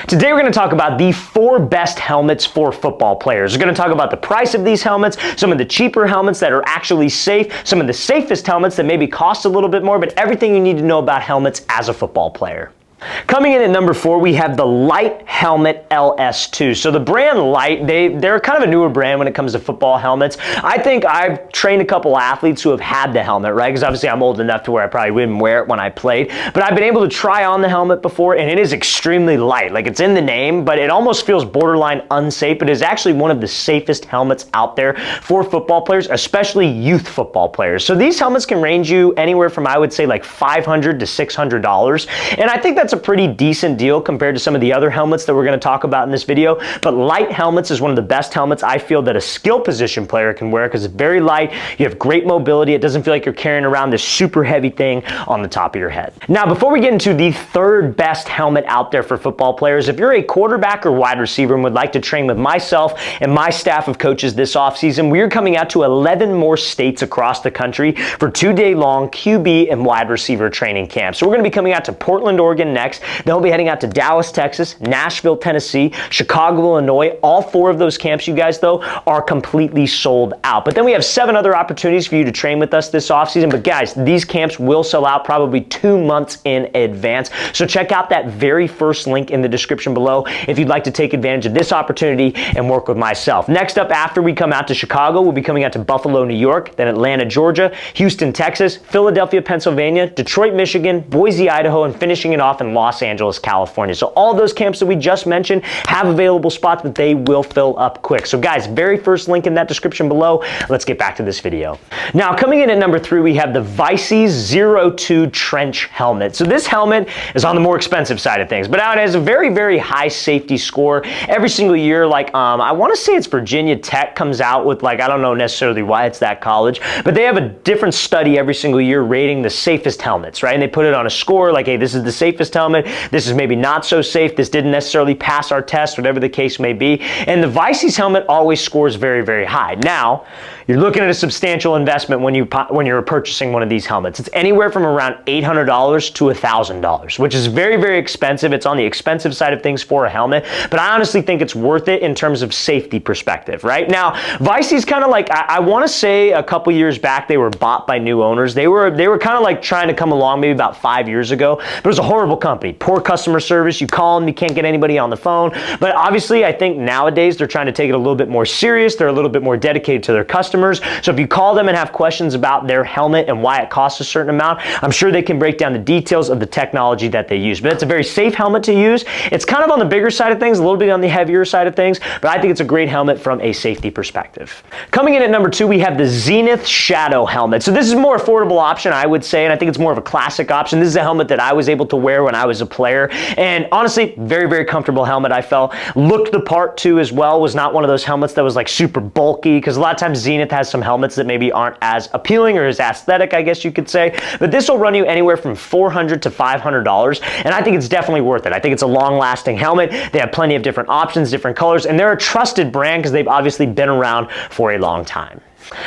Today we're going to talk about the 4 best helmets for football players. We're going to talk about the price of these helmets, some of the cheaper helmets that are actually safe, some of the safest helmets that maybe cost a little bit more, but everything you need to know about helmets as a football player. Coming in at number 4, we have the Light Helmet LS2. So the brand Light, they're kind of a newer brand when it comes to football helmets. I think I've trained a couple athletes who have had the helmet, right? Because obviously I'm old enough to where I probably wouldn't wear it when I played. But I've been able to try on the helmet before, and it is extremely light. Like, it's in the name, but it almost feels borderline unsafe. But it is actually one of the safest helmets out there for football players, especially youth football players. So these helmets can range you anywhere from, I would say, like $500 to $600. And I think that's a pretty decent deal compared to some of the other helmets that we're going to talk about in this video. But Light helmets is one of the best helmets I feel that a skill position player can wear because it's very light. You have great mobility. It doesn't feel like you're carrying around this super heavy thing on the top of your head. Now, before we get into the 3rd best helmet out there for football players, if you're a quarterback or wide receiver and would like to train with myself and my staff of coaches this offseason, we're coming out to 11 more states across the country for 2-day-long QB and wide receiver training camps. So we're going to be coming out to Portland, Oregon next. Then we'll be heading out to Dallas, Texas, Nashville, Tennessee, Chicago, Illinois. All 4 of those camps, you guys, though, are completely sold out. But then we have 7 other opportunities for you to train with us this offseason. But guys, these camps will sell out probably 2 months in advance. So check out that very first link in the description below if you'd like to take advantage of this opportunity and work with myself. Next up, after we come out to Chicago, we'll be coming out to Buffalo, New York, then Atlanta, Georgia, Houston, Texas, Philadelphia, Pennsylvania, Detroit, Michigan, Boise, Idaho, and finishing it off in Los Angeles, California. So all those camps that we just mentioned have available spots, but they will fill up quick. So guys, very first link in that description below. Let's get back to this video. Now, coming in at number 3, we have the Vicey 02 Trench Helmet. So this helmet is on the more expensive side of things, but now it has a very, very high safety score. Every single year, like I want to say it's Virginia Tech comes out with, like, I don't know necessarily why it's that college, but they have a different study every single year rating the safest helmets, right? And they put it on a score like, hey, this is the safest helmet. This is maybe not so safe. This didn't necessarily pass our test, whatever the case may be. And the Vicey's helmet always scores very, very high. Now, you're looking at a substantial investment when you're purchasing one of these helmets. It's anywhere from around $800 to $1,000, which is very, very expensive. It's on the expensive side of things for a helmet, but I honestly think it's worth it in terms of safety perspective, right? Now, Vicey's kind of like, I want to say a couple years back, they were bought by new owners. They were kind of like trying to come along maybe about 5 years ago, but it was a horrible company. Poor customer service. You call them, you can't get anybody on the phone. But obviously, I think nowadays they're trying to take it a little bit more serious. They're a little bit more dedicated to their customers. So if you call them and have questions about their helmet and why it costs a certain amount, I'm sure they can break down the details of the technology that they use. But it's a very safe helmet to use. It's kind of on the bigger side of things, a little bit on the heavier side of things, but I think it's a great helmet from a safety perspective. Coming in at number 2, we have the Zenith Shadow helmet. So this is a more affordable option, I would say, and I think it's more of a classic option. This is a helmet that I was able to wear when I was a player, and honestly, very, very comfortable helmet, I felt. Looked the part too as well. Was not one of those helmets that was like super bulky, because a lot of times Zenith has some helmets that maybe aren't as appealing or as aesthetic, I guess you could say. But this will run you anywhere from $400 to $500, and I think it's definitely worth it. I think it's a long-lasting helmet. They have plenty of different options, different colors, and they're a trusted brand because they've obviously been around for a long time.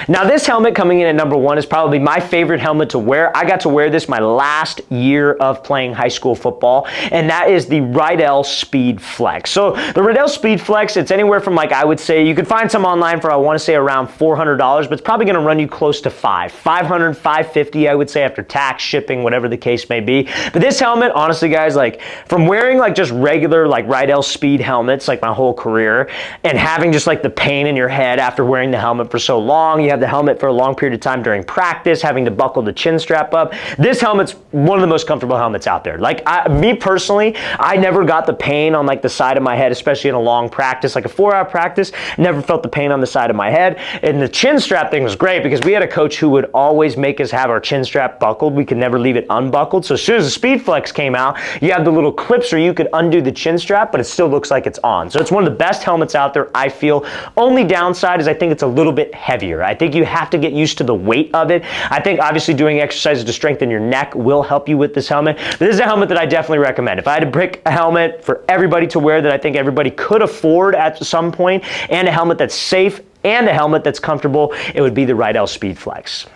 Now, this helmet coming in at number 1 is probably my favorite helmet to wear. I got to wear this my last year of playing high school football, and that is the Rydell Speed Flex. So the Rydell Speed Flex, it's anywhere from, like, I would say, you could find some online for, I want to say, around $400, but it's probably going to run you close to $500, $550, I would say, after tax, shipping, whatever the case may be. But this helmet, honestly, guys, like, from wearing, like, just regular, like, Rydell Speed helmets, like, my whole career, and having just, like, the pain in your head after wearing the helmet for so long, you have the helmet for a long period of time during practice, having to buckle the chin strap up. This helmet's one of the most comfortable helmets out there. Like, me personally, I never got the pain on, like, the side of my head, especially in a long practice, like a 4-hour practice. Never felt the pain on the side of my head. And the chin strap thing was great because we had a coach who would always make us have our chin strap buckled. We could never leave it unbuckled. So as soon as the Speed Flex came out, you have the little clips where you could undo the chin strap, but it still looks like it's on. So it's one of the best helmets out there, I feel. Only downside is I think it's a little bit heavier. I think you have to get used to the weight of it. I think obviously doing exercises to strengthen your neck will help you with this helmet. But this is a helmet that I definitely recommend. If I had to pick a helmet for everybody to wear that I think everybody could afford at some point, and a helmet that's safe and a helmet that's comfortable, it would be the Rydell Speed Flex.